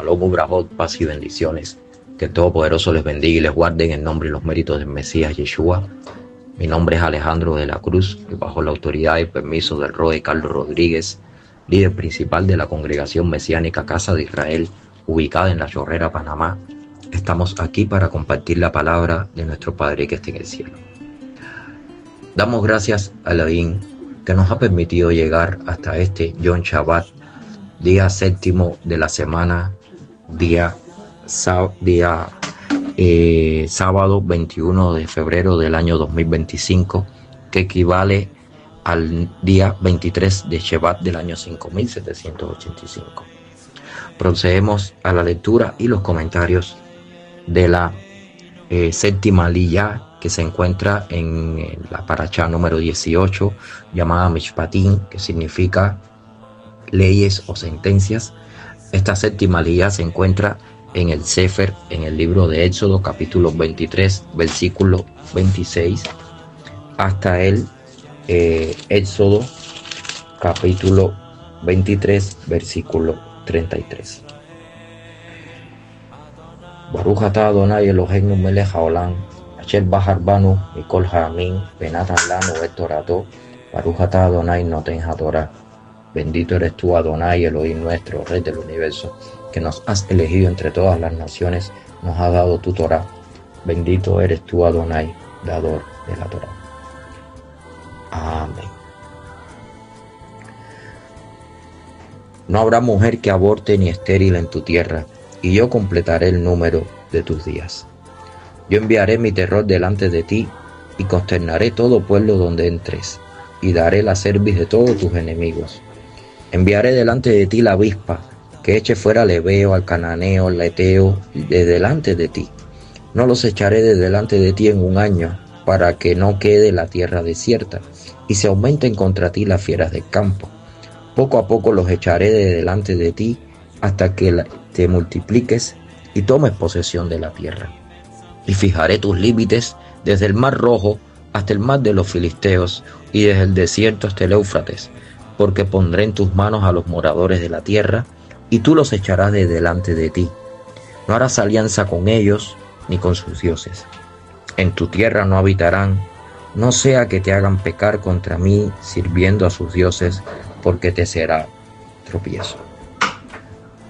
Shalom Ubrahot, paz y bendiciones. Que el Todopoderoso les bendiga y les guarde en el nombre y los méritos del Mesías Yeshua. Mi nombre es Alejandro de la Cruz y bajo la autoridad y permiso del Roe Carlos Rodríguez, líder principal de la Congregación Mesiánica Casa de Israel, ubicada en La Chorrera, Panamá, estamos aquí para compartir la palabra de nuestro Padre que está en el cielo. Damos gracias a Elohim que nos ha permitido llegar hasta este Yom Shabbat, día séptimo de la semana, sábado 21 de febrero del año 2025, que equivale al día 23 de Shevat del año 5785. Procedemos a la lectura y los comentarios de la séptima Liyá, que se encuentra en la parashá número 18, llamada Mishpatim, que significa leyes o sentencias. Esta séptima Liyá se encuentra en el Sefer, en el libro de Éxodo, capítulo 23, versículo 26, hasta el Éxodo, capítulo 23, versículo 33. Baruch atah Adonai Eloheinu melech haolam, asher bahar banu mikol ha'amim, venatan lanu et torato, Baruch atah Adonai noten haTorah. Bendito eres tú, Adonai, Elohim nuestro, Rey del universo, que nos has elegido entre todas las naciones, nos has dado tu Torah. Bendito eres tú, Adonai, dador de la Torah. Amén. No habrá mujer que aborte ni estéril en tu tierra, y yo completaré el número de tus días. Yo enviaré mi terror delante de ti, y consternaré todo pueblo donde entres, y daré la cerviz de todos tus enemigos. Enviaré delante de ti la avispa, que eche fuera al Ebeo, al Cananeo, al Eteo, de delante de ti. No los echaré de delante de ti en un año, para que no quede la tierra desierta, y se aumenten contra ti las fieras del campo. Poco a poco los echaré de delante de ti, hasta que te multipliques y tomes posesión de la tierra. Y fijaré tus límites desde el mar Rojo hasta el mar de los Filisteos, y desde el desierto hasta el Éufrates, porque pondré en tus manos a los moradores de la tierra, y tú los echarás de delante de ti. No harás alianza con ellos, ni con sus dioses. En tu tierra no habitarán, no sea que te hagan pecar contra mí, sirviendo a sus dioses, porque te será tropiezo.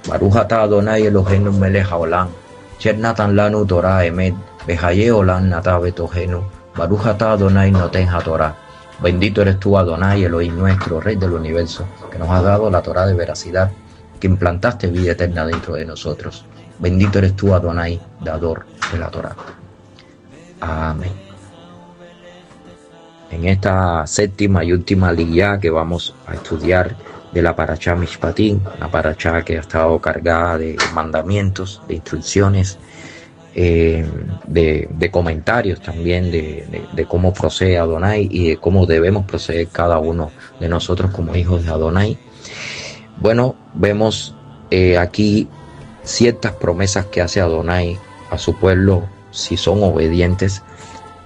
Baruch atah Adonai Eloheinu melech haolam, asher natan lanu Torah emet, behaye olam natah betohenu, Baruch atah Adonai noten haTorah. Bendito eres tú, Adonai, Elohim nuestro, Rey del universo, que nos has dado la Torah de veracidad, que implantaste vida eterna dentro de nosotros. Bendito eres tú, Adonai, dador de la Torah. Amén. En esta séptima y última Liyá que vamos a estudiar de la parashá Mishpatim, una parashá que ha estado cargada de mandamientos, de instrucciones, de comentarios también de cómo procede Adonai y de cómo debemos proceder cada uno de nosotros como hijos de Adonai. Bueno, vemos aquí ciertas promesas que hace Adonai a su pueblo si son obedientes.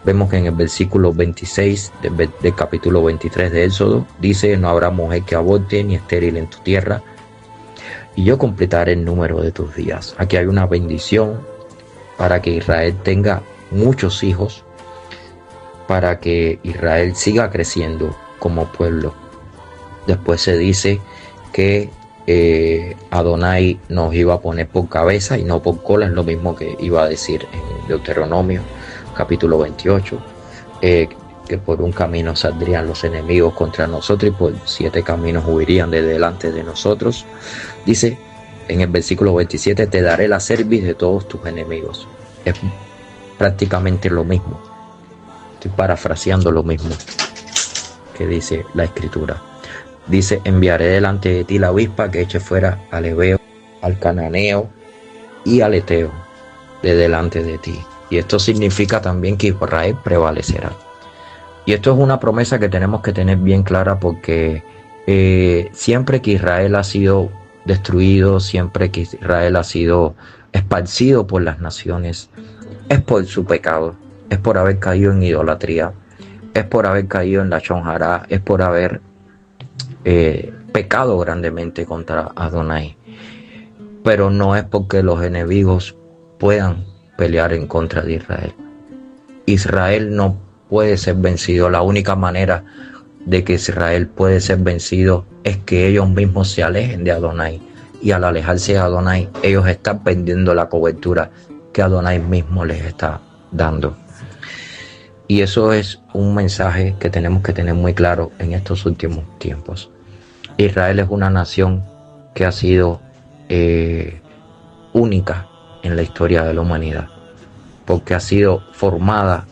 Vemos que en el versículo 26 del capítulo 23 de Éxodo dice: no habrá mujer que aborte ni estéril en tu tierra, y yo completaré el número de tus días. Aquí hay una bendición para que Israel tenga muchos hijos, para que Israel siga creciendo como pueblo. Después se dice que Adonai nos iba a poner por cabeza y no por cola, es lo mismo que iba a decir en Deuteronomio capítulo 28, que por un camino saldrían los enemigos contra nosotros y por 7 caminos huirían de delante de nosotros. Dice en el versículo 27, te daré la cerviz de todos tus enemigos. Es prácticamente lo mismo. Estoy parafraseando lo mismo que dice la escritura. Dice, enviaré delante de ti la avispa que eche fuera al Ebeo, al Cananeo y al Eteo de delante de ti. Y esto significa también que Israel prevalecerá. Y esto es una promesa que tenemos que tener bien clara, porque siempre que Israel ha sido destruido, siempre que Israel ha sido esparcido por las naciones, es por su pecado, es por haber caído en idolatría, es por haber caído en la Lashon Hará, es por haber pecado grandemente contra Adonai. pero no es porque los enemigos puedan pelear en contra de Israel. Israel no puede ser vencido. La única manera de que Israel puede ser vencido es que ellos mismos se alejen de Adonai. Y al alejarse de Adonai, ellos están perdiendo la cobertura que Adonai mismo les está dando. Y eso es un mensaje que tenemos que tener muy claro en estos últimos tiempos. Israel es una nación que ha sido única en la historia de la humanidad, porque ha sido formada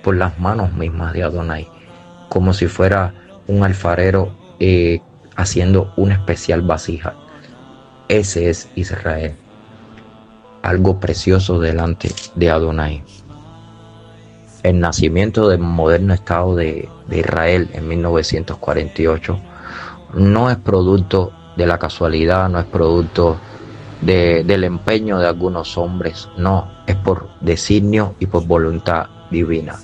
por las manos mismas de Adonai, como si fuera un alfarero haciendo una especial vasija. Ese es Israel, algo precioso delante de Adonai. El nacimiento del moderno Estado de Israel en 1948 no es producto de la casualidad, no es producto del empeño de algunos hombres, no, es por designio y por voluntad divina.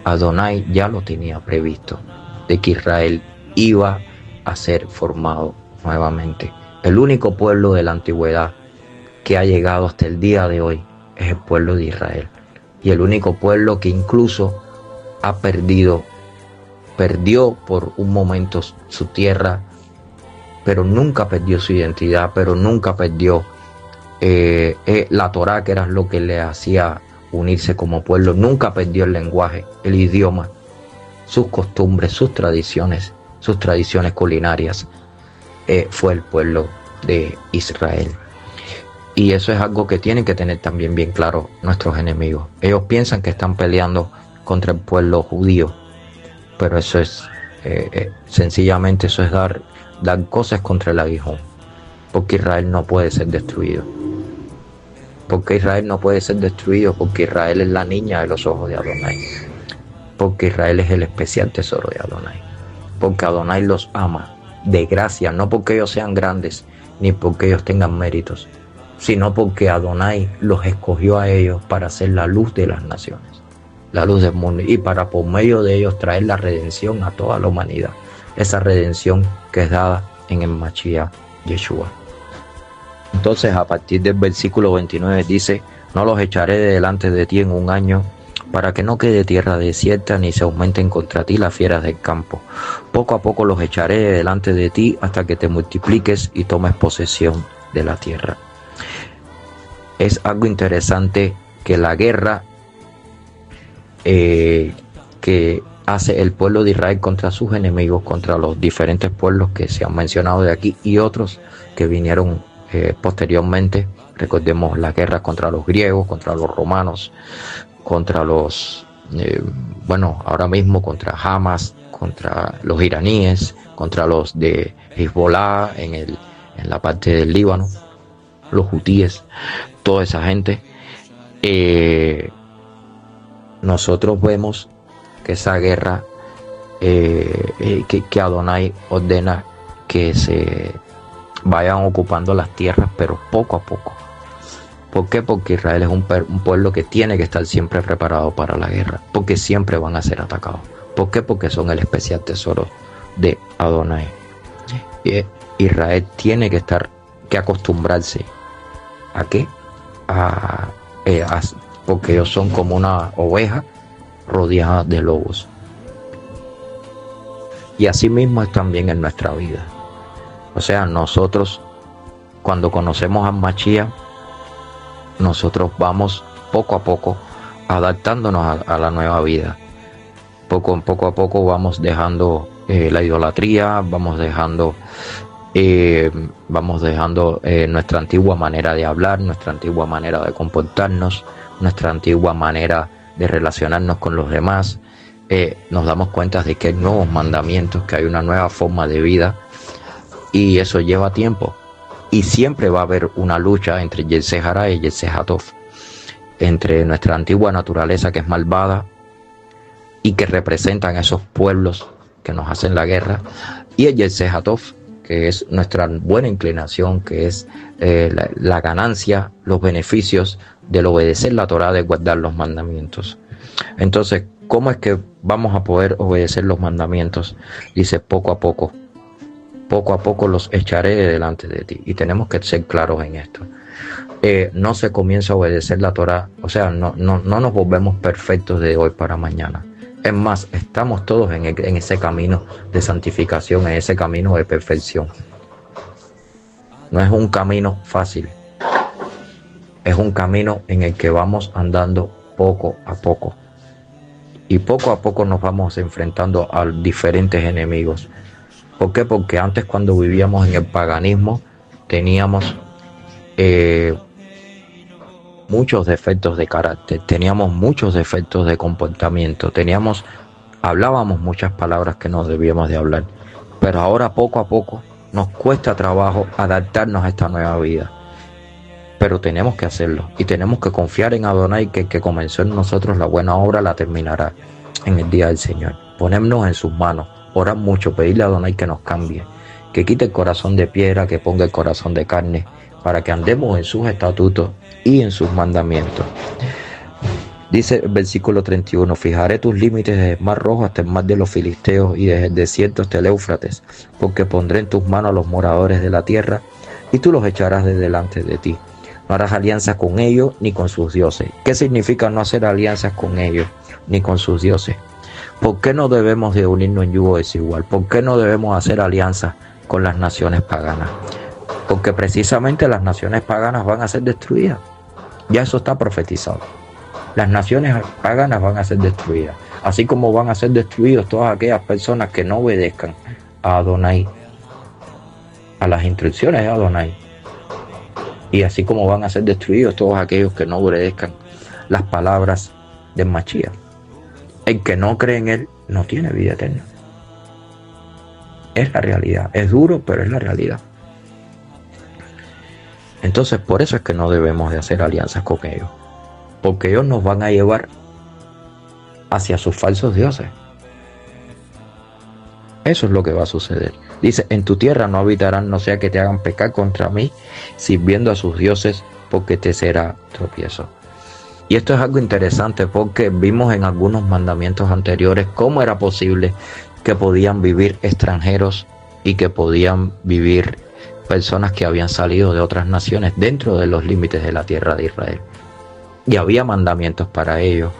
Adonai ya lo tenía previsto, de que Israel iba a ser formado nuevamente. El único pueblo de la antigüedad que ha llegado hasta el día de hoy es el pueblo de Israel. Y el único pueblo que incluso ha perdió por un momento su tierra, pero nunca perdió su identidad, pero nunca perdió la Torá, que era lo que le hacía unirse como pueblo. Nunca perdió el lenguaje, el idioma, sus costumbres, sus tradiciones culinarias. Fue el pueblo de Israel. Y eso es algo que tienen que tener también bien claro nuestros enemigos. Ellos piensan que están peleando contra el pueblo judío, pero eso es sencillamente eso es dar cosas contra el aguijón, porque Israel no puede ser destruido. Porque Israel no puede ser destruido, porque Israel es la niña de los ojos de Adonai, porque Israel es el especial tesoro de Adonai, porque Adonai los ama de gracia, no porque ellos sean grandes, ni porque ellos tengan méritos, sino porque Adonai los escogió a ellos para ser la luz de las naciones, la luz del mundo, y para por medio de ellos traer la redención a toda la humanidad, esa redención que es dada en el Mashiach Yeshua. Entonces, a partir del versículo 29 dice: no los echaré de delante de ti en un año, para que no quede tierra desierta, ni se aumenten contra ti las fieras del campo. Poco a poco los echaré de delante de ti, hasta que te multipliques y tomes posesión de la tierra. Es algo interesante que la guerra que hace el pueblo de Israel contra sus enemigos, contra los diferentes pueblos que se han mencionado de aquí y otros que vinieron posteriormente. Recordemos la guerra contra los griegos, contra los romanos, contra los, ahora mismo contra Hamas, contra los iraníes, contra los de Hezbollah en la parte del Líbano, los hutíes, toda esa gente. Nosotros vemos que esa guerra que Adonai ordena que se vayan ocupando las tierras, pero poco a poco. ¿Por qué? Porque Israel es un pueblo que tiene que estar siempre preparado para la guerra, porque siempre van a ser atacados. ¿Por qué? Porque son el especial tesoro de Adonai. Israel tiene que acostumbrarse ¿a qué? Porque ellos son como una oveja rodeada de lobos. Y así mismo es también en nuestra vida. O sea, nosotros, cuando conocemos a Mashiach, nosotros vamos poco a poco adaptándonos a la nueva vida. Poco a poco vamos dejando la idolatría, vamos dejando nuestra antigua manera de hablar, nuestra antigua manera de comportarnos, nuestra antigua manera de relacionarnos con los demás. Nos damos cuenta de que hay nuevos mandamientos, que hay una nueva forma de vida, y eso lleva tiempo. Y siempre va a haber una lucha entre Yetzer Hará y Yetzer Hatov, entre nuestra antigua naturaleza, que es malvada y que representan esos pueblos que nos hacen la guerra, y el Yetzer Hatov, que es nuestra buena inclinación, que es la ganancia, los beneficios del obedecer la Torá, de guardar los mandamientos. Entonces, ¿cómo es que vamos a poder obedecer los mandamientos? Dice: poco a poco. poco a poco los echaré de delante de ti. Y tenemos que ser claros en esto. No se comienza a obedecer la Torá, o sea, no nos volvemos perfectos de hoy para mañana. Es más, estamos todos en ese camino de santificación, en ese camino de perfección. No es un camino fácil, es un camino en el que vamos andando poco a poco. Y poco a poco nos vamos enfrentando a diferentes enemigos. ¿Por qué? Porque antes, cuando vivíamos en el paganismo, teníamos muchos defectos de carácter, teníamos muchos defectos de comportamiento, hablábamos muchas palabras que no debíamos de hablar, pero ahora poco a poco nos cuesta trabajo adaptarnos a esta nueva vida, pero tenemos que hacerlo y tenemos que confiar en Adonai, que el que comenzó en nosotros la buena obra la terminará en el día del Señor. Ponernos en sus manos, orar mucho, pedirle a Adonai que nos cambie, que quite el corazón de piedra, que ponga el corazón de carne, para que andemos en sus estatutos y en sus mandamientos. Dice el versículo 31, fijaré tus límites desde el mar rojo hasta el mar de los filisteos y desde el desierto hasta el Éufrates, porque pondré en tus manos a los moradores de la tierra y tú los echarás de delante de ti. No harás alianza con ellos ni con sus dioses. ¿Qué significa no hacer alianzas con ellos ni con sus dioses? ¿Por qué no debemos de unirnos en yugo desigual? ¿Por qué no debemos hacer alianzas con las naciones paganas? Porque precisamente las naciones paganas van a ser destruidas. Ya eso está profetizado. Las naciones paganas van a ser destruidas, así como van a ser destruidos todas aquellas personas que no obedezcan a Adonai, a las instrucciones de Adonai, y así como van a ser destruidos todos aquellos que no obedezcan las palabras del Mashiach. El que no cree en él no tiene vida eterna. Es la realidad. Es duro, pero es la realidad. Entonces, por eso es que no debemos de hacer alianzas con ellos, porque ellos nos van a llevar hacia sus falsos dioses. Eso es lo que va a suceder. Dice, en tu tierra no habitarán, no sea que te hagan pecar contra mí, sirviendo a sus dioses, porque te será tropiezo. Y esto es algo interesante, porque vimos en algunos mandamientos anteriores cómo era posible que podían vivir extranjeros y que podían vivir personas que habían salido de otras naciones dentro de los límites de la tierra de Israel. Y había mandamientos para ellos,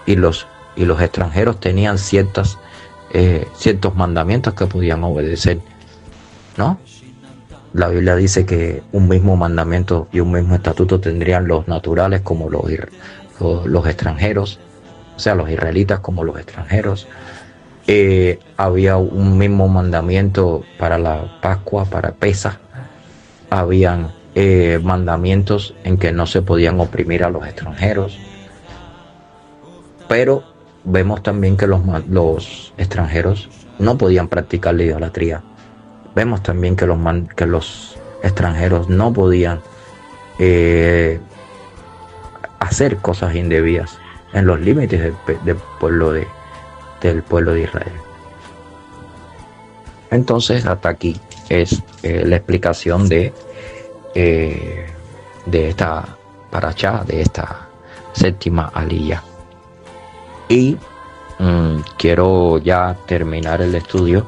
y los extranjeros tenían ciertos mandamientos que podían obedecer, ¿no? La Biblia dice que un mismo mandamiento y un mismo estatuto tendrían los naturales como los extranjeros, o sea, los israelitas como los extranjeros. Había un mismo mandamiento para la Pascua, para Pesaj. Habían mandamientos en que no se podían oprimir a los extranjeros. Pero vemos también que los extranjeros no podían practicar la idolatría. Vemos también que los extranjeros no podían hacer cosas indebidas en los límites del pueblo de Israel. Entonces, hasta aquí es la explicación de esta parashá, de esta séptima aliyá. Y quiero ya terminar el estudio,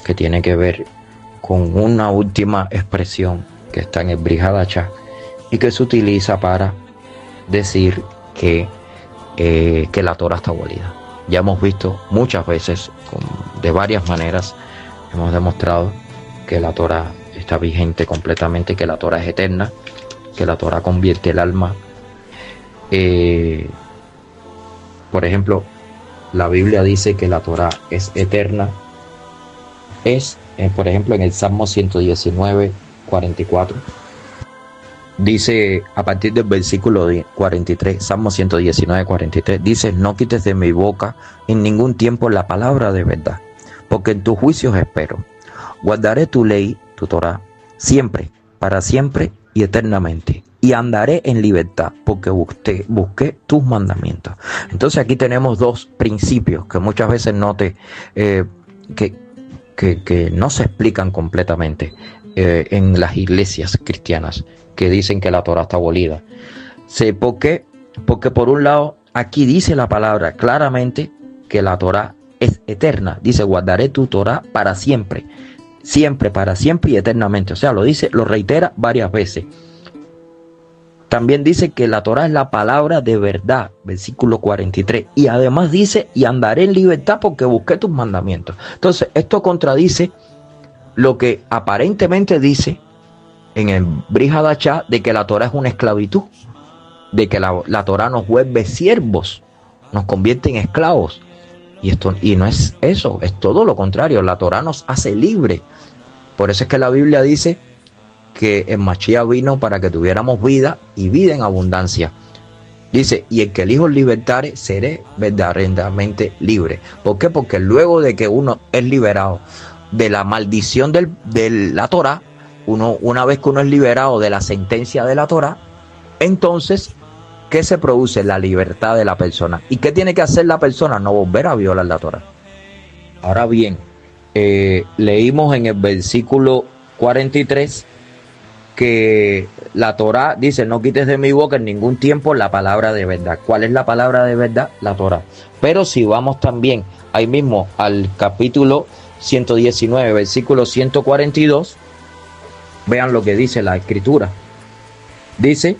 que tiene que ver con una última expresión que está en el Brit Hadashah y que se utiliza para decir que la Torah está abolida. Ya hemos visto muchas veces, de varias maneras, hemos demostrado que la Torah está vigente completamente, que la Torah es eterna, que la Torah convierte el alma. Por ejemplo, la Biblia dice que la Torah es eterna. Por ejemplo, en el Salmo 119, 44, dice a partir del versículo 43, Salmo 119, 43, dice, no quites de mi boca en ningún tiempo la palabra de verdad, porque en tus juicios espero. Guardaré tu ley, tu Torah, siempre, para siempre y eternamente, y andaré en libertad, porque busqué tus mandamientos. Entonces aquí tenemos dos principios que muchas veces que no se explican completamente en las iglesias cristianas, que dicen que la Torah está abolida. ¿Por qué? Porque por un lado aquí dice la palabra claramente que la Torah es eterna. Dice, guardaré tu Torah para siempre. siempre, para siempre y eternamente. O sea, lo dice, lo reitera varias veces. También dice que la Torá es la palabra de verdad, versículo 43. Y además dice, y andaré en libertad porque busqué tus mandamientos. Entonces, esto contradice lo que aparentemente dice en el Brit Hadashah de que la Torá es una esclavitud, de que la Torá nos vuelve siervos, nos convierte en esclavos. Y no es eso, es todo lo contrario. La Torá nos hace libres. Por eso es que la Biblia dice que el Mashiach vino para que tuviéramos vida y vida en abundancia. Dice, y el que el Hijo libertare, seré verdaderamente libre. ¿Por qué? Porque luego de que uno es liberado de la maldición de la Torá, una vez que uno es liberado de la sentencia de la Torá, entonces, ¿qué se produce? La libertad de la persona. ¿Y qué tiene que hacer la persona? No volver a violar la Torá. Ahora bien, leímos en el versículo 43 que la Torá dice, no quites de mi boca en ningún tiempo la palabra de verdad. ¿Cuál es la palabra de verdad? La Torá. Pero si vamos también ahí mismo al capítulo 119, versículo 142, vean lo que dice la Escritura. Dice,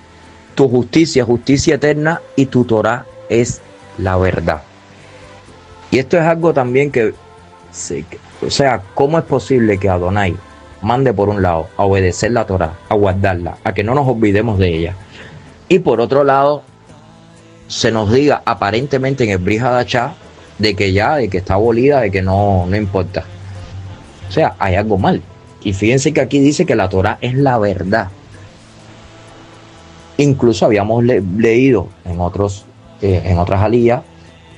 tu justicia, justicia eterna, y tu Torá es la verdad. Y esto es algo también que, o sea, ¿cómo es posible que Adonai mande por un lado a obedecer la Torá, a guardarla, a que no nos olvidemos de ella, y por otro lado se nos diga aparentemente en el Brit Hadashah de que está abolida, de que no importa? O sea, hay algo mal. Y fíjense que aquí dice que la Torá es la verdad. Incluso habíamos leído en otras alías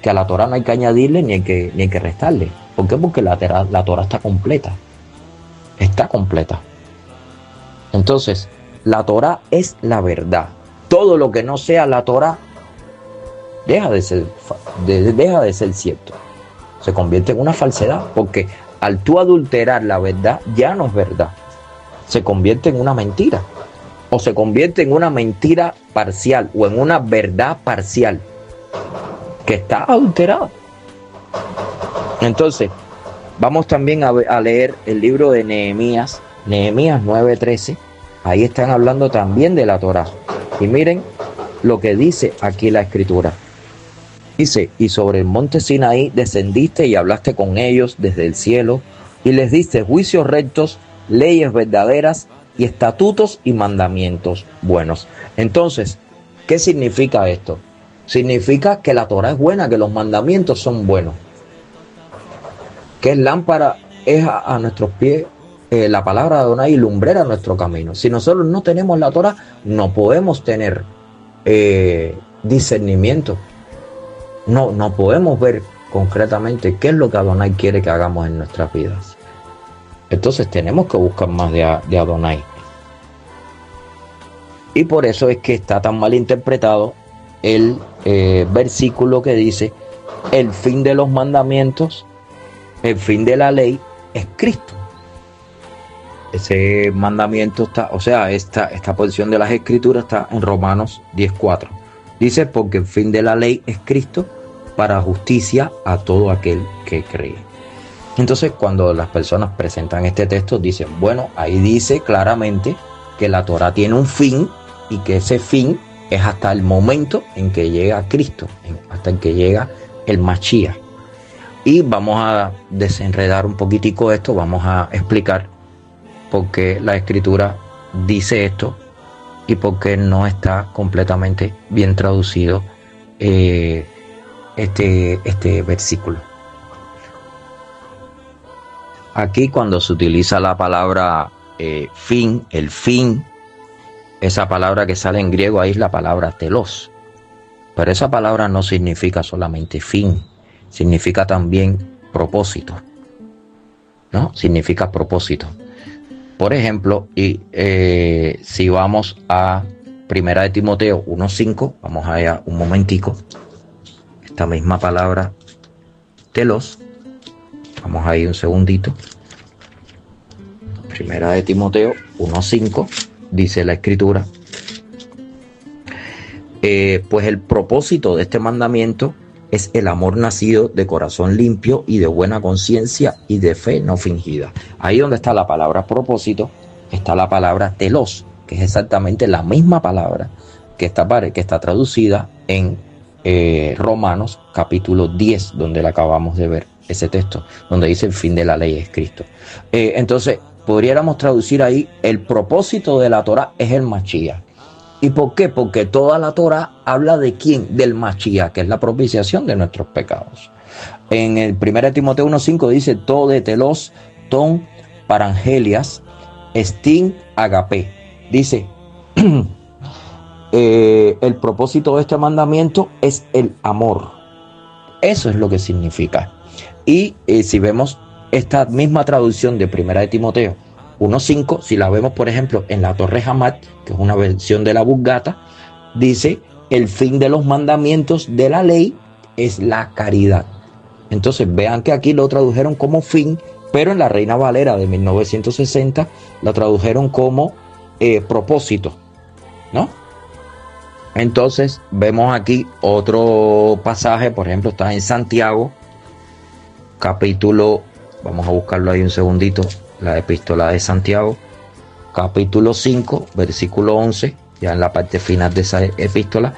que a la Torá no hay que añadirle ni hay que restarle. ¿Por qué? Porque la Torá está completa. Está completa. Entonces, la Torá es la verdad. Todo lo que no sea la Torá deja de ser cierto. Se convierte en una falsedad, porque al tú adulterar la verdad, ya no es verdad. Se convierte en una mentira. O se convierte en una mentira parcial o en una verdad parcial que está adulterada. Entonces, vamos también a leer el libro de Nehemías 9:13. Ahí están hablando también de la Torá. Y miren lo que dice aquí la Escritura. Dice, y sobre el monte Sinaí descendiste y hablaste con ellos desde el cielo, y les diste juicios rectos, leyes verdaderas, y estatutos y mandamientos buenos. Entonces, ¿qué significa esto? Significa que la Torá es buena, que los mandamientos son buenos, que es lámpara, es a nuestros pies la palabra de Adonai y lumbrera nuestro camino. Si nosotros no tenemos la Torá, no podemos tener discernimiento. No podemos ver concretamente qué es lo que Adonai quiere que hagamos en nuestras vidas. Entonces tenemos que buscar más de Adonai. Y por eso es que está tan mal interpretado el versículo que dice, el fin de los mandamientos, el fin de la ley es Cristo. Ese mandamiento está, o sea, esta porción de las Escrituras está en Romanos 10:4. Dice, porque el fin de la ley es Cristo para justicia a todo aquel que cree. Entonces, cuando las personas presentan este texto, dicen, bueno, ahí dice claramente que la Torá tiene un fin y que ese fin es hasta el momento en que llega Cristo, hasta en que llega el Mashiach. Y vamos a desenredar un poquitico esto, vamos a explicar por qué la Escritura dice esto y por qué no está completamente bien traducido este versículo. Aquí cuando se utiliza la palabra fin, el fin, esa palabra que sale en griego ahí es la palabra telos. Pero esa palabra no significa solamente fin, significa también propósito, ¿no? Significa propósito. Por ejemplo, si vamos a Primera de Timoteo 1:5, vamos allá un momentico, esta misma palabra telos, vamos ahí un segundito. Primera de Timoteo 1:5, dice la Escritura, pues el propósito de este mandamiento es el amor nacido de corazón limpio y de buena conciencia y de fe no fingida. Ahí donde está la palabra propósito, está la palabra telos, que es exactamente la misma palabra que está traducida en Romanos capítulo 10, donde la acabamos de ver, ese texto, donde dice el fin de la ley es Cristo. Entonces, podríamos traducir ahí, el propósito de la Torá es el Mashiach. ¿Y por qué? Porque toda la Torá habla de quién, del Mashiach, que es la propiciación de nuestros pecados. En el 1 Timoteo 1:5 dice, todo de telos, ton, parangelias, estin, agape. Dice, el propósito de este mandamiento es el amor. Eso es lo que significa. Y si vemos esta misma traducción de 1 Timoteo 1:5, si la vemos por ejemplo en la Torre Hamad, que es una versión de la Vulgata, dice, el fin de los mandamientos de la ley es la caridad. Entonces vean que aquí lo tradujeron como fin, pero en la Reina Valera de 1960 lo tradujeron como propósito, ¿no? Entonces vemos aquí otro pasaje, por ejemplo está en Santiago, capítulo, vamos a buscarlo ahí un segundito, la epístola de Santiago, capítulo 5, versículo 11, ya en la parte final de esa epístola.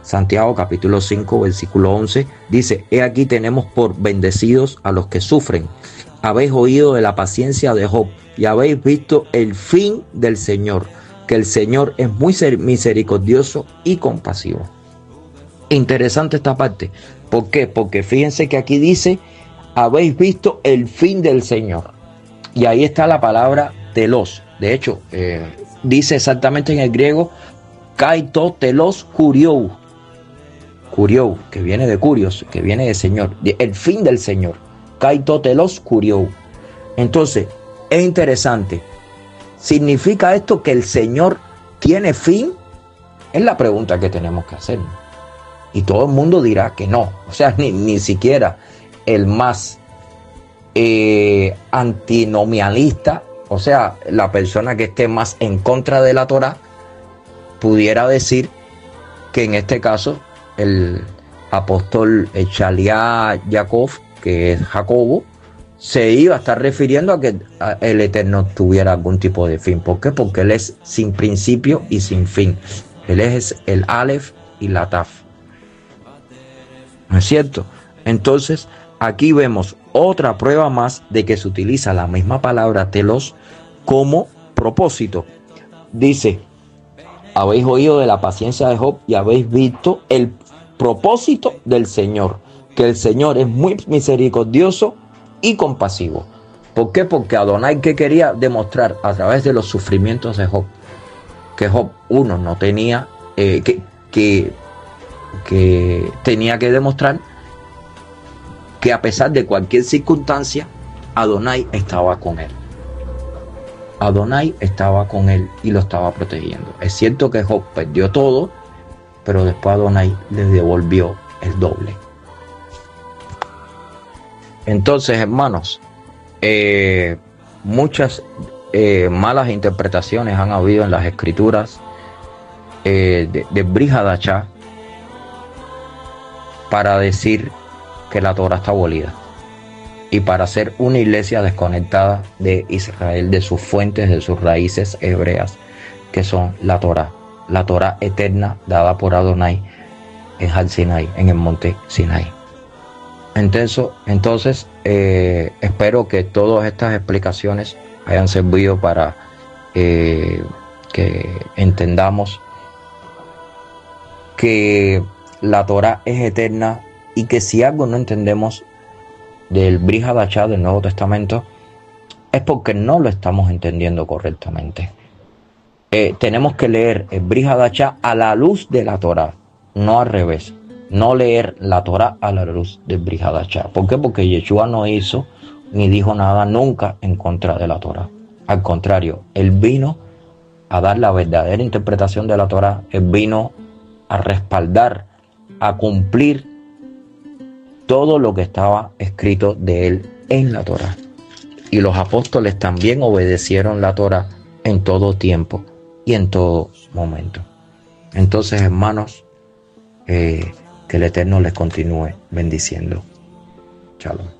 Santiago capítulo 5, versículo 11, dice, he aquí tenemos por bendecidos a los que sufren. Habéis oído de la paciencia de Job y habéis visto el fin del Señor, que el Señor es muy misericordioso y compasivo. Interesante esta parte. ¿Por qué? Porque fíjense que aquí dice, habéis visto el fin del Señor. Y ahí está la palabra telos. De hecho, dice exactamente en el griego, kaito telos kuriou. Kuriou, que viene de curios, que viene de Señor. El fin del Señor. Kaito telos kuriou. Entonces, es interesante. ¿Significa esto que el Señor tiene fin? Es la pregunta que tenemos que hacer. Y todo el mundo dirá que no. O sea, ni siquiera el más antinomialista, o sea, la persona que esté más en contra de la Torá, pudiera decir que en este caso el apóstol Shaliah Jacob, que es Jacobo, se iba a estar refiriendo a que el Eterno tuviera algún tipo de fin. ¿Por qué? Porque Él es sin principio y sin fin. Él es el Aleph y la Taf. ¿No es cierto? Entonces, aquí vemos otra prueba más de que se utiliza la misma palabra telos como propósito. Dice, habéis oído de la paciencia de Job y habéis visto el propósito del Señor, que el Señor es muy misericordioso y compasivo. ¿Por qué? Porque Adonai, que quería demostrar a través de los sufrimientos de Job, que Job uno no tenía, que tenía que demostrar que a pesar de cualquier circunstancia, Adonai estaba con él. Adonai estaba con él y lo estaba protegiendo. Es cierto que Job perdió todo, pero después Adonai le devolvió el doble. Entonces, hermanos, muchas malas interpretaciones han habido en las escrituras de Brit Hadashah para decir que la Torá está abolida y para ser una iglesia desconectada de Israel, de sus fuentes, de sus raíces hebreas, que son la Torá eterna dada por Adonai en Har Sinai, en el monte Sinai. Entonces espero que todas estas explicaciones hayan servido para que entendamos que la Torá es eterna y que si algo no entendemos del Brit Hadashah del Nuevo Testamento es porque no lo estamos entendiendo correctamente. Tenemos que leer el Brit Hadashah a la luz de la Torá, no al revés. No leer la Torá a la luz del Brit Hadashah. ¿Por qué? Porque Yeshua no hizo ni dijo nada nunca en contra de la Torá. Al contrario, Él vino a dar la verdadera interpretación de la Torá. Él vino a respaldar, a cumplir todo lo que estaba escrito de Él en la Torá. Y los apóstoles también obedecieron la Torá en todo tiempo y en todo momento. Entonces, hermanos, Que el Eterno les continúe bendiciendo. Shalom.